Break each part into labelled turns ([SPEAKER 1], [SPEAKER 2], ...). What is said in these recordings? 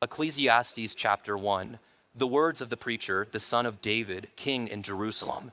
[SPEAKER 1] Ecclesiastes chapter 1, the words of the preacher, the son of David, king in Jerusalem.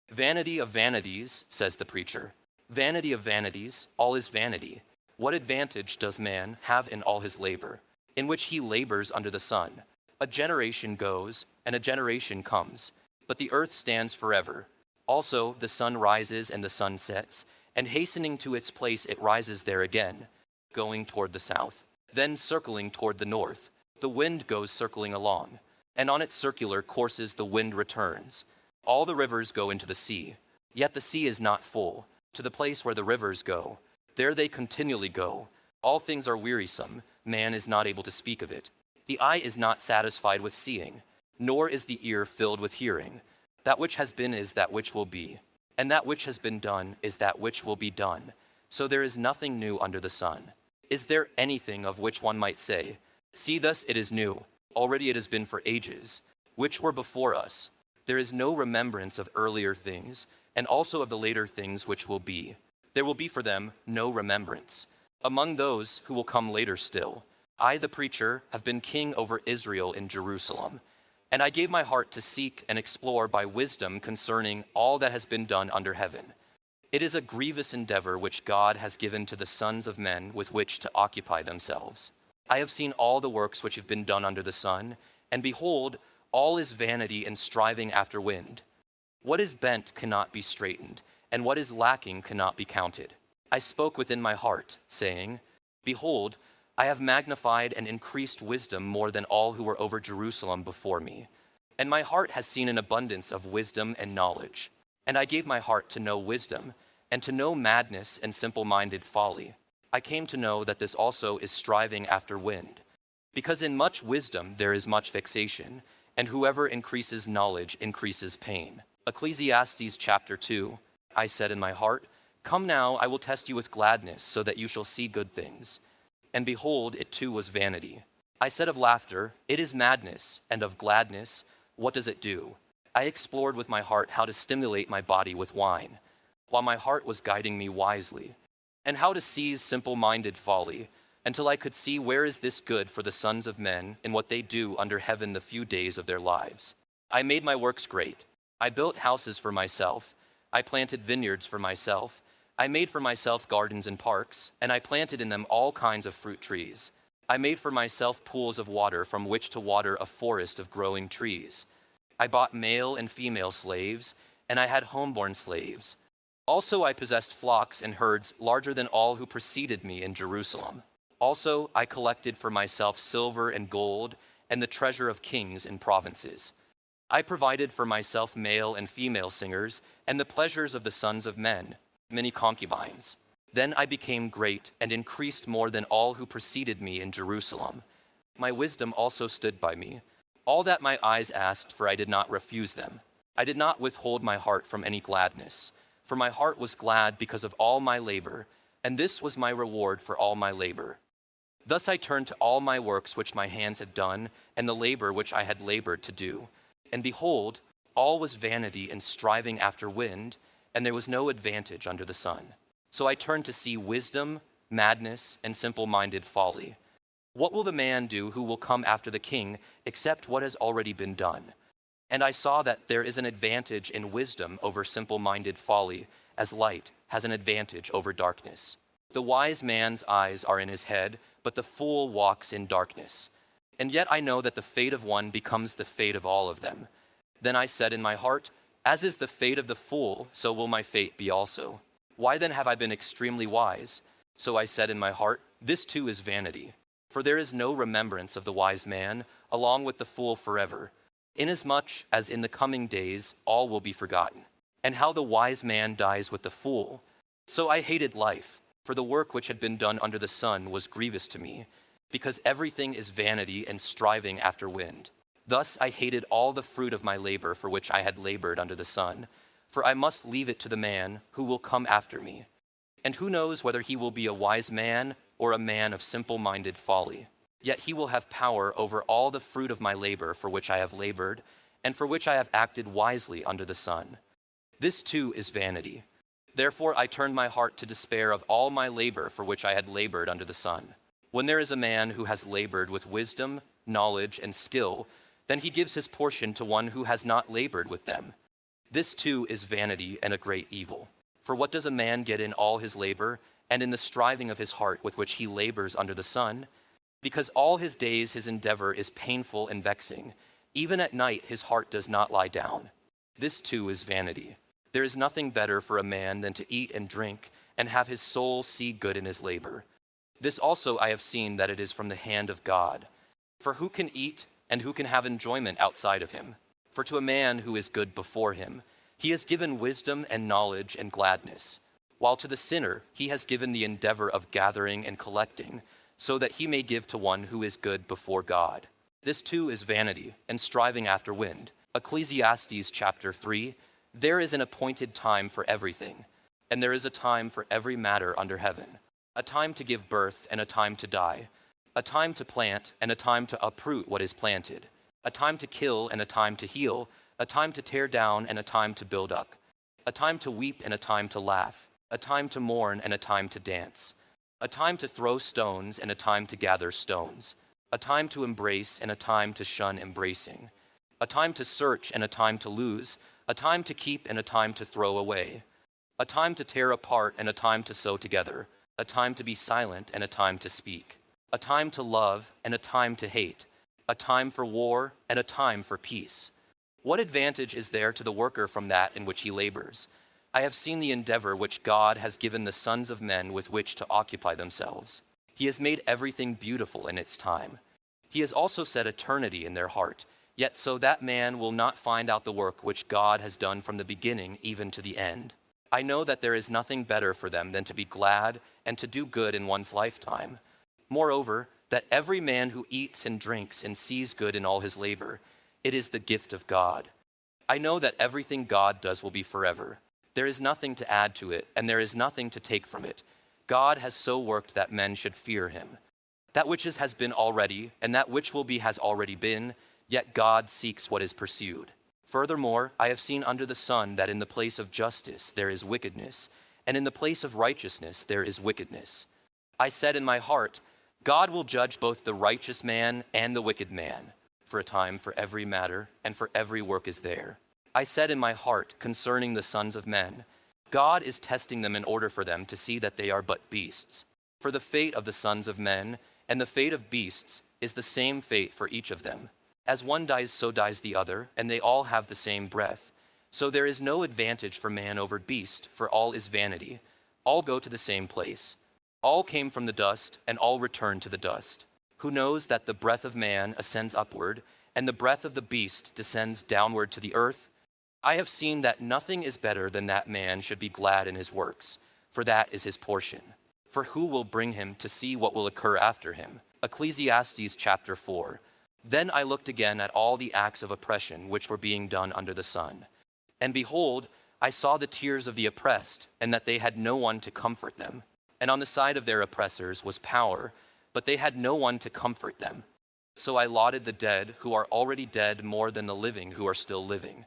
[SPEAKER 1] Vanity of vanities, says the preacher. Vanity of vanities, all is vanity. What advantage does man have in all his labor, in which he labors under the sun? A generation goes, and a generation comes, but the earth stands forever. Also the sun rises and the sun sets, and hastening to its place it rises there again, going toward the south, then circling toward the north. The wind goes circling along, and on its circular courses the wind returns. All the rivers go into the sea, yet the sea is not full. To the place where the rivers go, there they continually go. All things are wearisome, man is not able to speak of it. The eye is not satisfied with seeing, nor is the ear filled with hearing. That which has been is that which will be, and that which has been done is that which will be done. So there is nothing new under the sun. Is there anything of which one might say, "See, thus it is new, already it has been for ages, which were before us"? There is no remembrance of earlier things, and also of the later things which will be. There will be for them no remembrance. Among those who will come later still, I, the preacher, have been king over Israel in Jerusalem. And I gave my heart to seek and explore by wisdom concerning all that has been done under heaven. It is a grievous endeavor which God has given to the sons of men with which to occupy themselves. I have seen all the works which have been done under the sun, and behold, all is vanity and striving after wind. What is bent cannot be straightened, and what is lacking cannot be counted. I spoke within my heart, saying, Behold, I have magnified and increased wisdom more than all who were over Jerusalem before me. And my heart has seen an abundance of wisdom and knowledge. And I gave my heart to know wisdom, and to know madness and simple-minded folly. I came to know that this also is striving after wind. Because in much wisdom there is much vexation, and whoever increases knowledge increases pain. Ecclesiastes chapter 2, I said in my heart, Come now, I will test you with gladness, so that you shall see good things. And behold, it too was vanity. I said of laughter, It is madness, and of gladness, what does it do? I explored with my heart how to stimulate my body with wine, while my heart was guiding me wisely, and how to seize simple-minded folly, until I could see where is this good for the sons of men in what they do under heaven the few days of their lives. I made my works great. I built houses for myself. I planted vineyards for myself. I made for myself gardens and parks, and I planted in them all kinds of fruit trees. I made for myself pools of water from which to water a forest of growing trees. I bought male and female slaves, and I had homeborn slaves. Also I possessed flocks and herds larger than all who preceded me in Jerusalem. Also I collected for myself silver and gold, and the treasure of kings in provinces. I provided for myself male and female singers, and the pleasures of the sons of men, many concubines. Then I became great and increased more than all who preceded me in Jerusalem. My wisdom also stood by me. All that my eyes asked, for I did not refuse them. I did not withhold my heart from any gladness, for my heart was glad because of all my labor, and this was my reward for all my labor. Thus I turned to all my works which my hands had done, and the labor which I had labored to do. And behold, all was vanity and striving after wind, and there was no advantage under the sun. So I turned to see wisdom, madness, and simple-minded folly. What will the man do who will come after the king, except what has already been done? And I saw that there is an advantage in wisdom over simple-minded folly, as light has an advantage over darkness. The wise man's eyes are in his head, but the fool walks in darkness. And yet I know that the fate of one becomes the fate of all of them. Then I said in my heart, As is the fate of the fool, so will my fate be also. Why then have I been extremely wise? So I said in my heart, This too is vanity. For there is no remembrance of the wise man, along with the fool forever, inasmuch as in the coming days all will be forgotten. And how the wise man dies with the fool. So I hated life, for the work which had been done under the sun was grievous to me, because everything is vanity and striving after wind. Thus I hated all the fruit of my labor for which I had labored under the sun, for I must leave it to the man who will come after me. And who knows whether he will be a wise man or a man of simple-minded folly. Yet he will have power over all the fruit of my labor for which I have labored, and for which I have acted wisely under the sun. This too is vanity. Therefore I turned my heart to despair of all my labor for which I had labored under the sun. When there is a man who has labored with wisdom, knowledge, and skill, then he gives his portion to one who has not labored with them. This too is vanity and a great evil. For what does a man get in all his labor, and in the striving of his heart with which he labors under the sun? Because all his days his endeavor is painful and vexing. Even at night his heart does not lie down. This too is vanity. There is nothing better for a man than to eat and drink, and have his soul see good in his labor. This also I have seen that it is from the hand of God. For who can eat, and who can have enjoyment outside of him? For to a man who is good before him, he has given wisdom and knowledge and gladness, while to the sinner he has given the endeavor of gathering and collecting, so that he may give to one who is good before God. This too is vanity and striving after wind. Ecclesiastes chapter 3, there is an appointed time for everything, and there is a time for every matter under heaven, a time to give birth and a time to die, a time to plant and a time to uproot what is planted, a time to kill and a time to heal, a time to tear down and a time to build up, a time to weep and a time to laugh, a time to mourn and a time to dance, a time to throw stones and a time to gather stones, a time to embrace and a time to shun embracing, a time to search and a time to lose, a time to keep and a time to throw away, a time to tear apart and a time to sew together, a time to be silent and a time to speak, a time to love and a time to hate, a time for war and a time for peace. What advantage is there to the worker from that in which he labors? I have seen the endeavor which God has given the sons of men with which to occupy themselves. He has made everything beautiful in its time. He has also set eternity in their heart, yet so that man will not find out the work which God has done from the beginning even to the end. I know that there is nothing better for them than to be glad and to do good in one's lifetime. Moreover, that every man who eats and drinks and sees good in all his labor, it is the gift of God. I know that everything God does will be forever. There is nothing to add to it, and there is nothing to take from it. God has so worked that men should fear him. That which has been already, and that which will be has already been, yet God seeks what is pursued. Furthermore, I have seen under the sun that in the place of justice there is wickedness, and in the place of righteousness there is wickedness. I said in my heart, God will judge both the righteous man and the wicked man. For a time for every matter, and for every work is there. I said in my heart concerning the sons of men, God is testing them in order for them to see that they are but beasts. For the fate of the sons of men and the fate of beasts is the same fate for each of them. As one dies, so dies the other, and they all have the same breath. So there is no advantage for man over beast, for all is vanity. All go to the same place. All came from the dust, and all return to the dust. Who knows that the breath of man ascends upward, and the breath of the beast descends downward to the earth? I have seen that nothing is better than that man should be glad in his works, for that is his portion. For who will bring him to see what will occur after him? Ecclesiastes chapter 4. Then I looked again at all the acts of oppression which were being done under the sun. And behold, I saw the tears of the oppressed, and that they had no one to comfort them. And on the side of their oppressors was power, but they had no one to comfort them. So I lauded the dead who are already dead more than the living who are still living.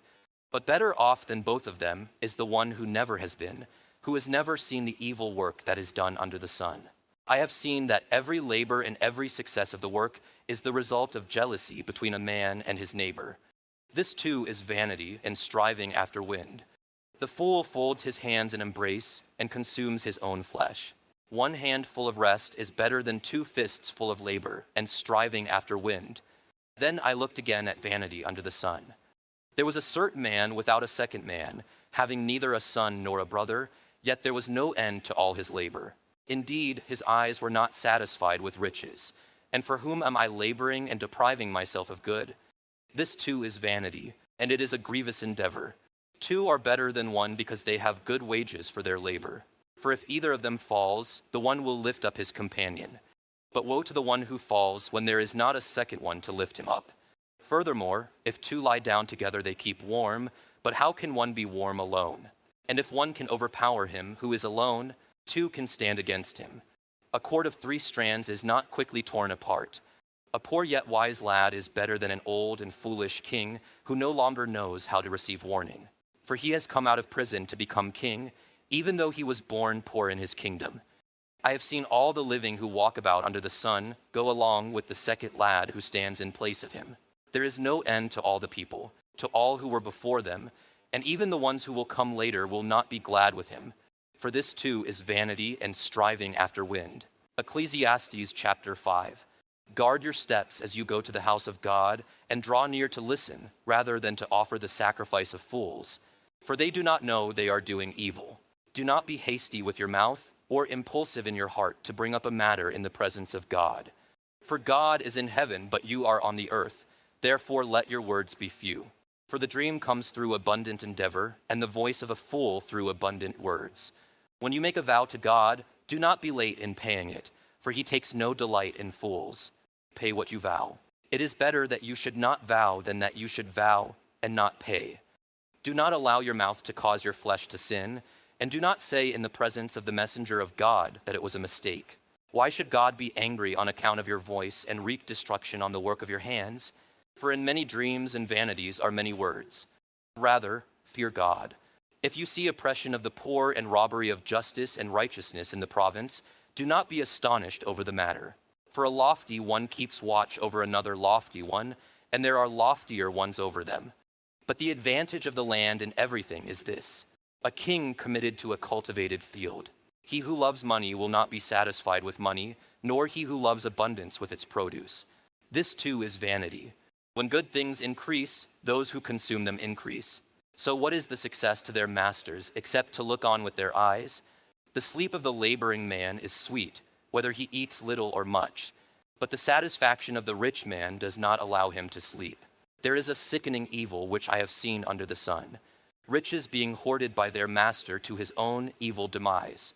[SPEAKER 1] But better off than both of them is the one who never has been, who has never seen the evil work that is done under the sun. I have seen that every labor and every success of the work is the result of jealousy between a man and his neighbor. This too is vanity and striving after wind. The fool folds his hands in embrace and consumes his own flesh. One hand full of rest is better than 2 fists full of labor and striving after wind. Then I looked again at vanity under the sun. There was a certain man without a second man, having neither a son nor a brother, yet there was no end to all his labor. Indeed, his eyes were not satisfied with riches. And for whom am I laboring and depriving myself of good? This too is vanity, and it is a grievous endeavor. 2 are better than 1 because they have good wages for their labor. For if either of them falls, the one will lift up his companion. But woe to the one who falls when there is not a second one to lift him up. Furthermore, if 2 lie down together, they keep warm, but how can one be warm alone? And if one can overpower him who is alone, 2 can stand against him. A cord of 3 strands is not quickly torn apart. A poor yet wise lad is better than an old and foolish king who no longer knows how to receive warning. For he has come out of prison to become king, even though he was born poor in his kingdom. I have seen all the living who walk about under the sun go along with the second lad who stands in place of him. There is no end to all the people, to all who were before them, and even the ones who will come later will not be glad with him. For this too is vanity and striving after wind. Ecclesiastes chapter 5. Guard your steps as you go to the house of God, and draw near to listen, rather than to offer the sacrifice of fools. For they do not know they are doing evil. Do not be hasty with your mouth, or impulsive in your heart to bring up a matter in the presence of God. For God is in heaven, but you are on the earth. Therefore let your words be few. For the dream comes through abundant endeavor, and the voice of a fool through abundant words. When you make a vow to God, do not be late in paying it, for he takes no delight in fools. Pay what you vow. It is better that you should not vow than that you should vow and not pay. Do not allow your mouth to cause your flesh to sin, and do not say in the presence of the messenger of God that it was a mistake. Why should God be angry on account of your voice and wreak destruction on the work of your hands? For in many dreams and vanities are many words. Rather, fear God. If you see oppression of the poor and robbery of justice and righteousness in the province, do not be astonished over the matter. For a lofty one keeps watch over another lofty one, and there are loftier ones over them. But the advantage of the land in everything is this: a king committed to a cultivated field. He who loves money will not be satisfied with money, nor he who loves abundance with its produce. This too is vanity. When good things increase, those who consume them increase. So what is the success to their masters, except to look on with their eyes? The sleep of the laboring man is sweet, whether he eats little or much. But the satisfaction of the rich man does not allow him to sleep. There is a sickening evil which I have seen under the sun: riches being hoarded by their master to his own evil demise.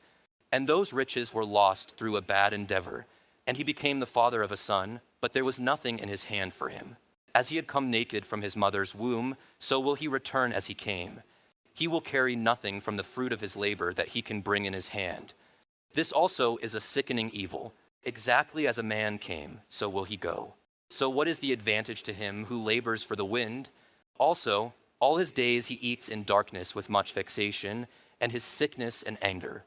[SPEAKER 1] And those riches were lost through a bad endeavor, and he became the father of a son, but there was nothing in his hand for him. As he had come naked from his mother's womb, so will he return as he came. He will carry nothing from the fruit of his labor that he can bring in his hand. This also is a sickening evil. Exactly as a man came, so will he go. So what is the advantage to him who labors for the wind? Also, all his days he eats in darkness with much vexation, and his sickness and anger.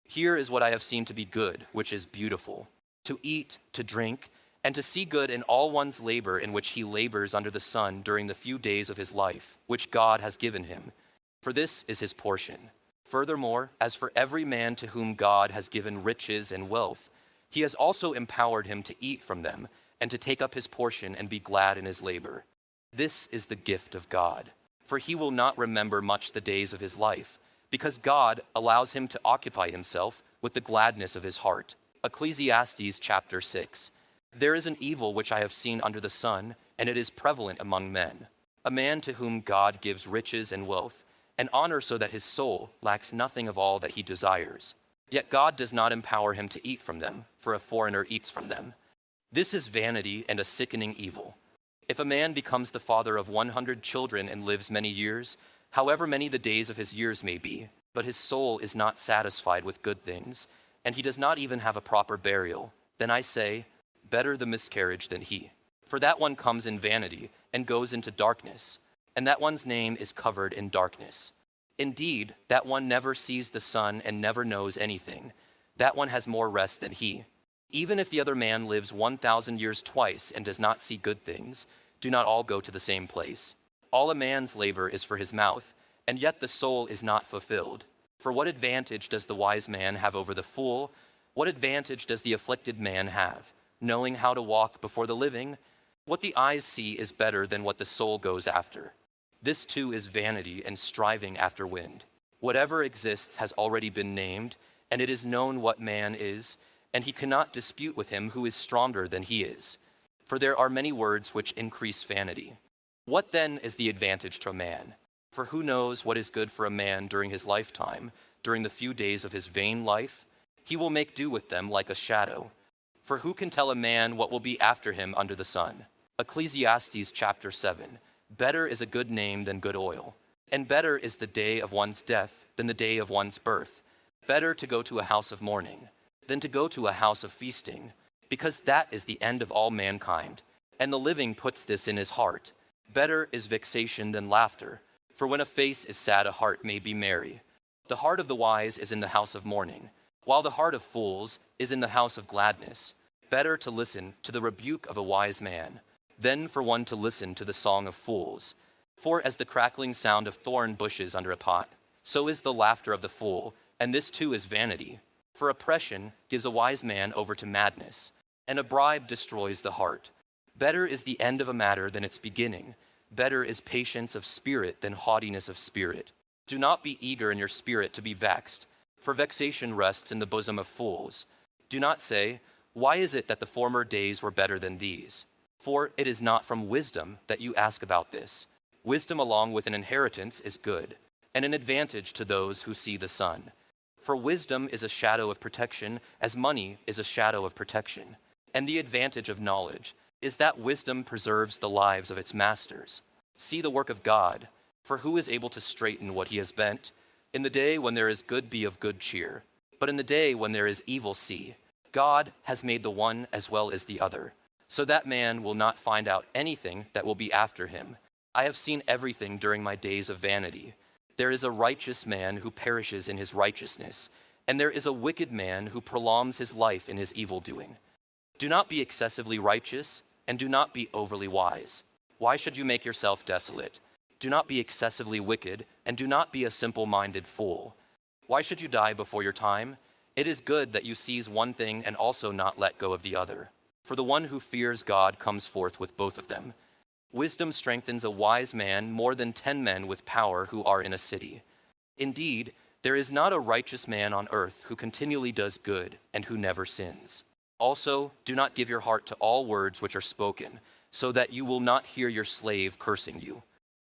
[SPEAKER 1] Here is what I have seen to be good, which is beautiful: to eat, to drink, and to see good in all one's labor in which he labors under the sun during the few days of his life, which God has given him. For this is his portion. Furthermore, as for every man to whom God has given riches and wealth, he has also empowered him to eat from them, and to take up his portion and be glad in his labor. This is the gift of God. For he will not remember much the days of his life, because God allows him to occupy himself with the gladness of his heart. Ecclesiastes chapter 6. There is an evil which I have seen under the sun, and it is prevalent among men: a man to whom God gives riches and wealth, and honor, so that his soul lacks nothing of all that he desires. Yet God does not empower him to eat from them, for a foreigner eats from them. This is vanity and a sickening evil. If a man becomes the father of 100 children and lives many years, however many the days of his years may be, but his soul is not satisfied with good things, and he does not even have a proper burial, then I say, better the miscarriage than he. For that one comes in vanity and goes into darkness, and that one's name is covered in darkness. Indeed, that one never sees the sun and never knows anything. That one has more rest than he. Even if the other man lives 1,000 years twice and does not see good things, do not all go to the same place? All a man's labor is for his mouth, and yet the soul is not fulfilled. For what advantage does the wise man have over the fool? What advantage does the afflicted man have, knowing how to walk before the living? What the eyes see is better than what the soul goes after. This too is vanity and striving after wind. Whatever exists has already been named, and it is known what man is, and he cannot dispute with him who is stronger than he is. For there are many words which increase vanity. What then is the advantage to a man? For who knows what is good for a man during his lifetime, during the few days of his vain life? He will make do with them like a shadow. For who can tell a man what will be after him under the sun? Ecclesiastes chapter 7. Better is a good name than good oil, and better is the day of one's death than the day of one's birth. Better to go to a house of mourning than to go to a house of feasting, because that is the end of all mankind, and the living puts this in his heart. Better is vexation than laughter, for when a face is sad, a heart may be merry. The heart of the wise is in the house of mourning, While the heart of fools is in the house of gladness, better to listen to the rebuke of a wise man than for one to listen to the song of fools. For as the crackling sound of thorn bushes under a pot, so is the laughter of the fool, and this too is vanity. For oppression gives a wise man over to madness, and a bribe destroys the heart. Better is the end of a matter than its beginning. Better is patience of spirit than haughtiness of spirit. Do not be eager in your spirit to be vexed, for vexation rests in the bosom of fools. Do not say, "Why is it that the former days were better than these?" For it is not from wisdom that you ask about this. Wisdom along with an inheritance is good, and an advantage to those who see the sun. For wisdom is a shadow of protection, as money is a shadow of protection. And the advantage of knowledge is that wisdom preserves the lives of its masters. See the work of God, for who is able to straighten what he has bent? In the day when there is good, be of good cheer. But in the day when there is evil, see. God has made the one as well as the other, so that man will not find out anything that will be after him. I have seen everything during my days of vanity. There is a righteous man who perishes in his righteousness, and there is a wicked man who prolongs his life in his evil doing. Do not be excessively righteous, and do not be overly wise. Why should you make yourself desolate? Do not be excessively wicked, and do not be a simple-minded fool. Why should you die before your time? It is good that you seize one thing and also not let go of the other. For the one who fears God comes forth with both of them. Wisdom strengthens a wise man more than 10 men with power who are in a city. Indeed, there is not a righteous man on earth who continually does good and who never sins. Also, do not give your heart to all words which are spoken, so that you will not hear your slave cursing you.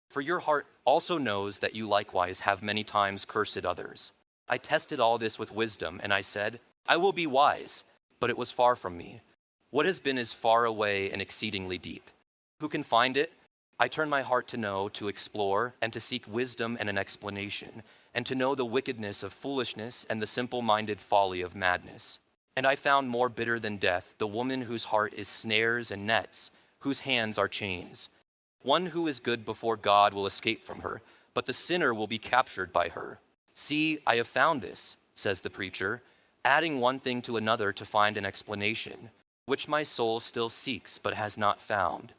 [SPEAKER 1] For your heart also knows that you likewise have many times cursed others. I tested all this with wisdom, and I said, I will be wise, but it was far from me. What has been is far away and exceedingly deep. Who can find it? I turn my heart to know, to explore, and to seek wisdom and an explanation, and to know the wickedness of foolishness and the simple-minded folly of madness. And I found more bitter than death the woman whose heart is snares and nets, whose hands are chains. One who is good before God will escape from her, but the sinner will be captured by her. See, I have found this, says the preacher, adding one thing to another to find an explanation, which my soul still seeks but has not found.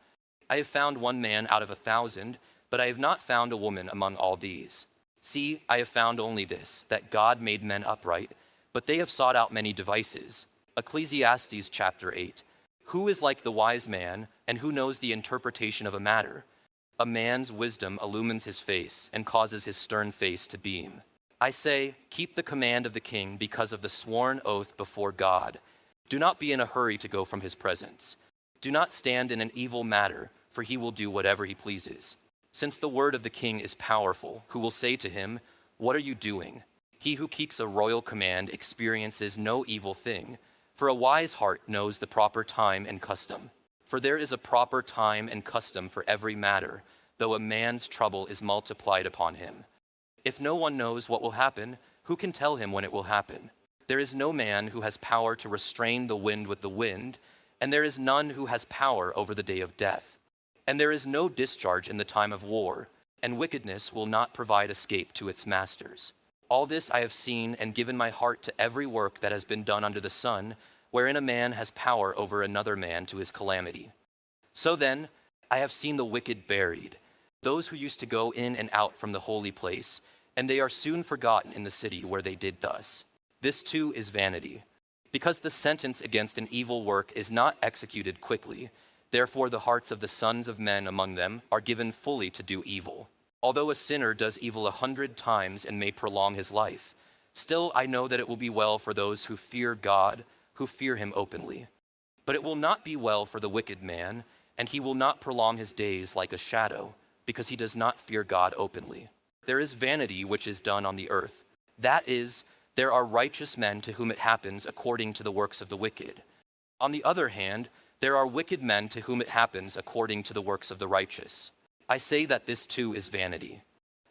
[SPEAKER 1] I have found one man out of 1,000, but I have not found a woman among all these. See, I have found only this, that God made men upright, but they have sought out many devices. Ecclesiastes chapter 8. Who is like the wise man, and who knows the interpretation of a matter? A man's wisdom illumines his face and causes his stern face to beam. I say, keep the command of the king because of the sworn oath before God. Do not be in a hurry to go from his presence. Do not stand in an evil matter, for he will do whatever he pleases. Since the word of the king is powerful, who will say to him, what are you doing? He who keeps a royal command experiences no evil thing, for a wise heart knows the proper time and custom. For there is a proper time and custom for every matter, though a man's trouble is multiplied upon him. If no one knows what will happen, who can tell him when it will happen? There is no man who has power to restrain the wind with the wind, and there is none who has power over the day of death. And there is no discharge in the time of war, and wickedness will not provide escape to its masters. All this I have seen and given my heart to every work that has been done under the sun, wherein a man has power over another man to his calamity. So then, I have seen the wicked buried, those who used to go in and out from the holy place, and they are soon forgotten in the city where they did thus. This too is vanity. Because the sentence against an evil work is not executed quickly, therefore the hearts of the sons of men among them are given fully to do evil. Although a sinner does evil 100 times and may prolong his life, still I know that it will be well for those who fear God, who fear him openly. But it will not be well for the wicked man, and he will not prolong his days like a shadow, because he does not fear God openly. There is vanity which is done on the earth. That is, there are righteous men to whom it happens according to the works of the wicked. On the other hand, there are wicked men to whom it happens according to the works of the righteous. I say that this too is vanity.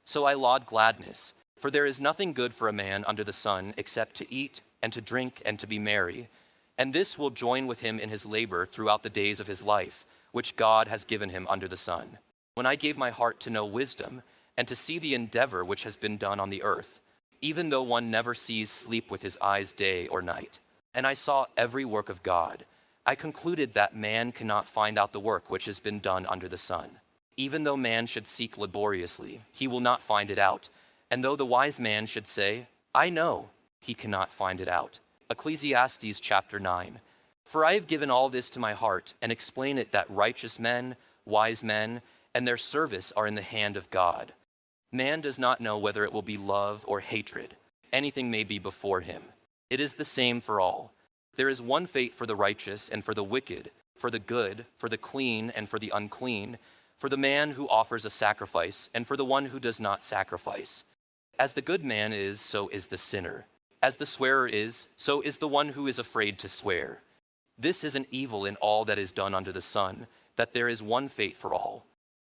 [SPEAKER 1] So I laud gladness, for there is nothing good for a man under the sun except to eat and to drink and to be merry, and this will join with him in his labor throughout the days of his life, which God has given him under the sun. When I gave my heart to know wisdom, and to see the endeavor which has been done on the earth, even though one never sees sleep with his eyes day or night. And I saw every work of God. I concluded that man cannot find out the work which has been done under the sun. Even though man should seek laboriously, he will not find it out. And though the wise man should say, I know, he cannot find it out. Ecclesiastes chapter 9. For I have given all this to my heart, and explain it that righteous men, wise men, and their service are in the hand of God. Man does not know whether it will be love or hatred. Anything may be before him. It is the same for all. There is one fate for the righteous and for the wicked, for the good, for the clean and for the unclean, for the man who offers a sacrifice and for the one who does not sacrifice. As the good man is, so is the sinner. As the swearer is, so is the one who is afraid to swear. This is an evil in all that is done under the sun, that there is one fate for all.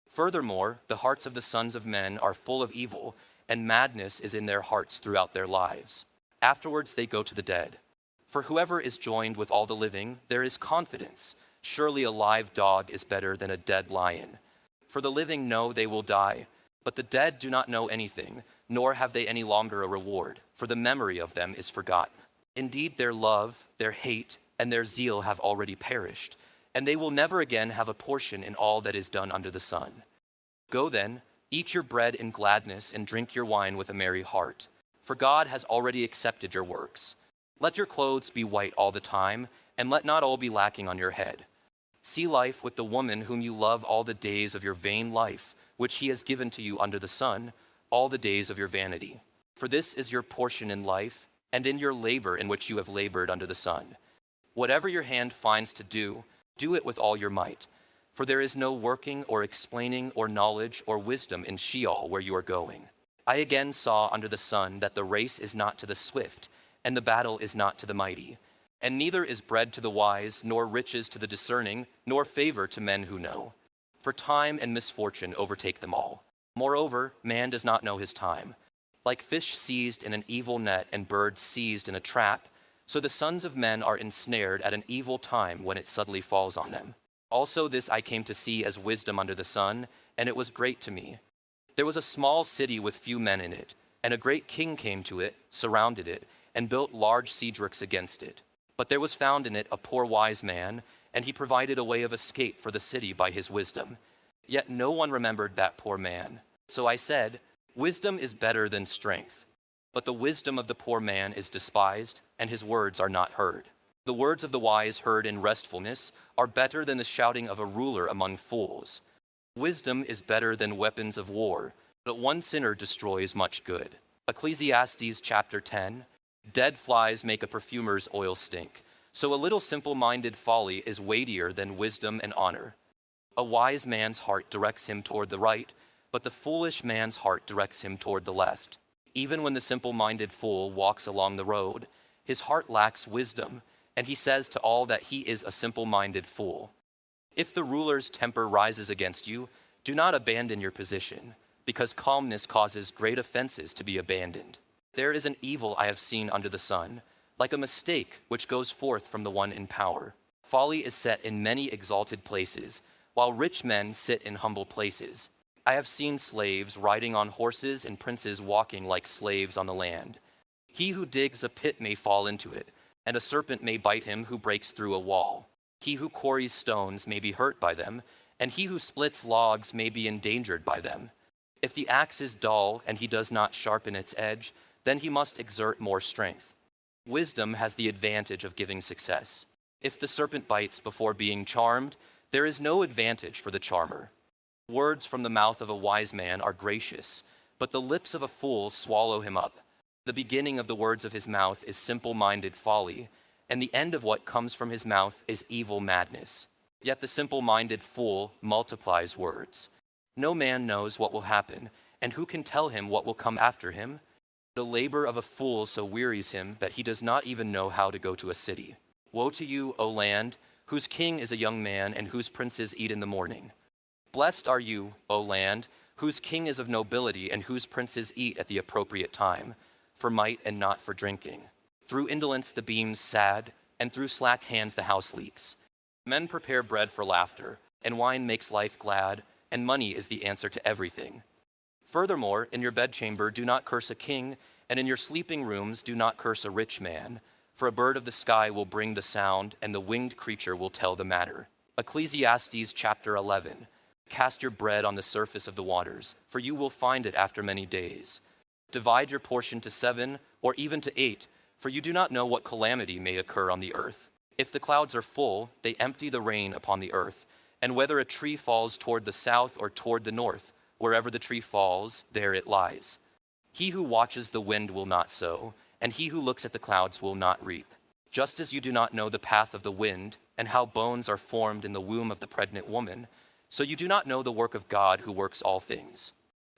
[SPEAKER 1] Furthermore, the hearts of the sons of men are full of evil, and madness is in their hearts throughout their lives. Afterwards they go to the dead. For whoever is joined with all the living, there is confidence. Surely a live dog is better than a dead lion. For the living know they will die, but the dead do not know anything, nor have they any longer a reward, for the memory of them is forgotten. Indeed, their love, their hate, and their zeal have already perished, and they will never again have a portion in all that is done under the sun. Go then, eat your bread in gladness and drink your wine with a merry heart, for God has already accepted your works. Let your clothes be white all the time, and let not all be lacking on your head. See life with the woman whom you love all the days of your vain life, which he has given to you under the sun, all the days of your vanity. For this is your portion in life, and in your labor in which you have labored under the sun. Whatever your hand finds to do, do it with all your might. For there is no working or explaining or knowledge or wisdom in Sheol where you are going. I again saw under the sun that the race is not to the swift, and the battle is not to the mighty. And neither is bread to the wise, nor riches to the discerning, nor favor to men who know. For time and misfortune overtake them all. Moreover, man does not know his time. Like fish seized in an evil net and birds seized in a trap, so the sons of men are ensnared at an evil time when it suddenly falls on them. Also this I came to see as wisdom under the sun, and it was great to me. There was a small city with few men in it, and a great king came to it, surrounded it, and built large siege works against it. But there was found in it a poor wise man, and he provided a way of escape for the city by his wisdom. Yet no one remembered that poor man. So I said, wisdom is better than strength. But the wisdom of the poor man is despised, and his words are not heard. The words of the wise heard in restfulness are better than the shouting of a ruler among fools. Wisdom is better than weapons of war, but one sinner destroys much good. Ecclesiastes chapter 10. Dead flies make a perfumer's oil stink, so a little simple-minded folly is weightier than wisdom and honor. A wise man's heart directs him toward the right, but the foolish man's heart directs him toward the left. Even when the simple-minded fool walks along the road, his heart lacks wisdom, and he says to all that he is a simple-minded fool. If the ruler's temper rises against you, do not abandon your position, because calmness causes great offenses to be abandoned. There is an evil I have seen under the sun, like a mistake which goes forth from the one in power. Folly is set in many exalted places, while rich men sit in humble places. I have seen slaves riding on horses and princes walking like slaves on the land. He who digs a pit may fall into it, and a serpent may bite him who breaks through a wall. He who quarries stones may be hurt by them, and he who splits logs may be endangered by them. If the axe is dull and he does not sharpen its edge, then he must exert more strength. Wisdom has the advantage of giving success. If the serpent bites before being charmed, there is no advantage for the charmer. Words from the mouth of a wise man are gracious, but the lips of a fool swallow him up. The beginning of the words of his mouth is simple-minded folly, and the end of what comes from his mouth is evil madness. Yet the simple-minded fool multiplies words. No man knows what will happen, and who can tell him what will come after him? The labor of a fool so wearies him that he does not even know how to go to a city. Woe to you, O land, whose king is a young man and whose princes eat in the morning. Blessed are you, O land, whose king is of nobility and whose princes eat at the appropriate time, for might and not for drinking. Through indolence the beams sad, and through slack hands the house leaks. Men prepare bread for laughter, and wine makes life glad, and money is the answer to everything. Furthermore, in your bedchamber do not curse a king, And in your sleeping rooms do not curse a rich man, for a bird of the sky will bring the sound, and the winged creature will tell the matter. Ecclesiastes chapter 11. Cast your bread on the surface of the waters, for you will find it after many days. Divide your portion to 7, or even to 8, for you do not know what calamity may occur on the earth. If the clouds are full, they empty the rain upon the earth. And whether a tree falls toward the south or toward the north, wherever the tree falls, there it lies. He who watches the wind will not sow, and he who looks at the clouds will not reap. Just as you do not know the path of the wind, and how bones are formed in the womb of the pregnant woman, so you do not know the work of God who works all things.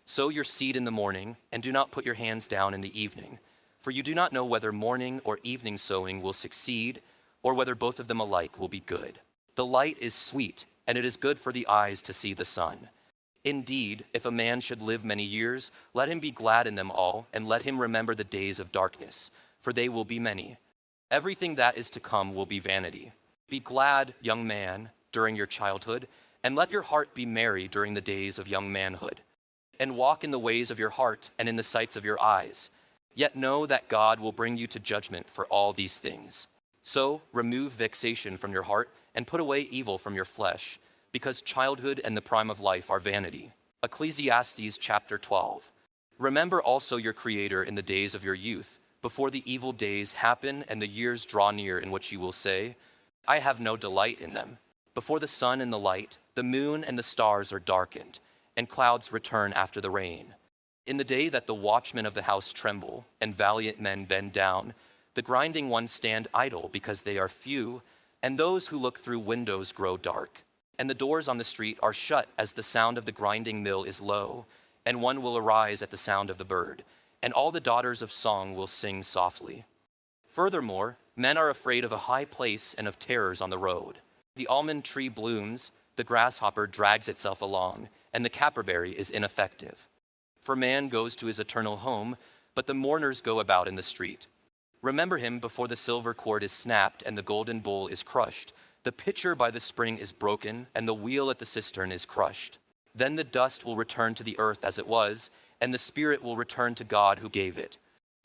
[SPEAKER 1] Sow your seed in the morning, and do not put your hands down in the evening, for you do not know whether morning or evening sowing will succeed, or whether both of them alike will be good. The light is sweet, and it is good for the eyes to see the sun. Indeed, if a man should live many years, let him be glad in them all, and let him remember the days of darkness, for they will be many. Everything that is to come will be vanity. Be glad, young man, during your childhood, and let your heart be merry during the days of young manhood. And walk in the ways of your heart and in the sights of your eyes. Yet know that God will bring you to judgment for all these things. So remove vexation from your heart and put away evil from your flesh, because childhood and the prime of life are vanity. Ecclesiastes chapter 12. Remember also your Creator in the days of your youth, before the evil days happen and the years draw near in which you will say, I have no delight in them. Before the sun and the light, the moon and the stars are darkened, and clouds return after the rain. In the day that the watchmen of the house tremble, and valiant men bend down, the grinding ones stand idle because they are few, and those who look through windows grow dark. And the doors on the street are shut as the sound of the grinding mill is low, and one will arise at the sound of the bird, and all the daughters of song will sing softly. Furthermore, men are afraid of a high place and of terrors on the road. The almond tree blooms, the grasshopper drags itself along, and the caperberry is ineffective. For man goes to his eternal home, but the mourners go about in the street. Remember him before the silver cord is snapped and the golden bowl is crushed. The pitcher by the spring is broken, and the wheel at the cistern is crushed. Then the dust will return to the earth as it was, and the spirit will return to God who gave it.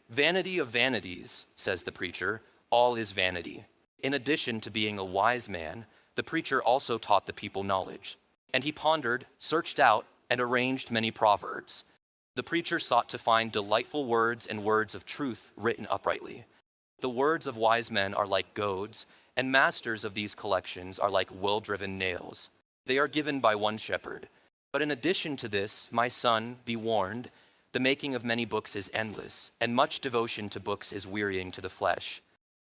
[SPEAKER 1] Vanity of vanities, says the preacher, all is vanity. In addition to being a wise man, the preacher also taught the people knowledge. And he pondered, searched out, and arranged many proverbs. The preacher sought to find delightful words and words of truth written uprightly. The words of wise men are like goads, and masters of these collections are like well-driven nails. They are given by one shepherd. But in addition to this, my son, be warned, the making of many books is endless, and much devotion to books is wearying to the flesh.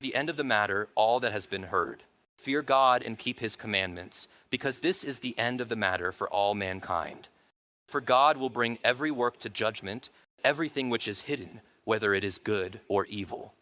[SPEAKER 1] The end of the matter, all that has been heard. Fear God and keep his commandments, because this is the end of the matter for all mankind. For God will bring every work to judgment, everything which is hidden, whether it is good or evil.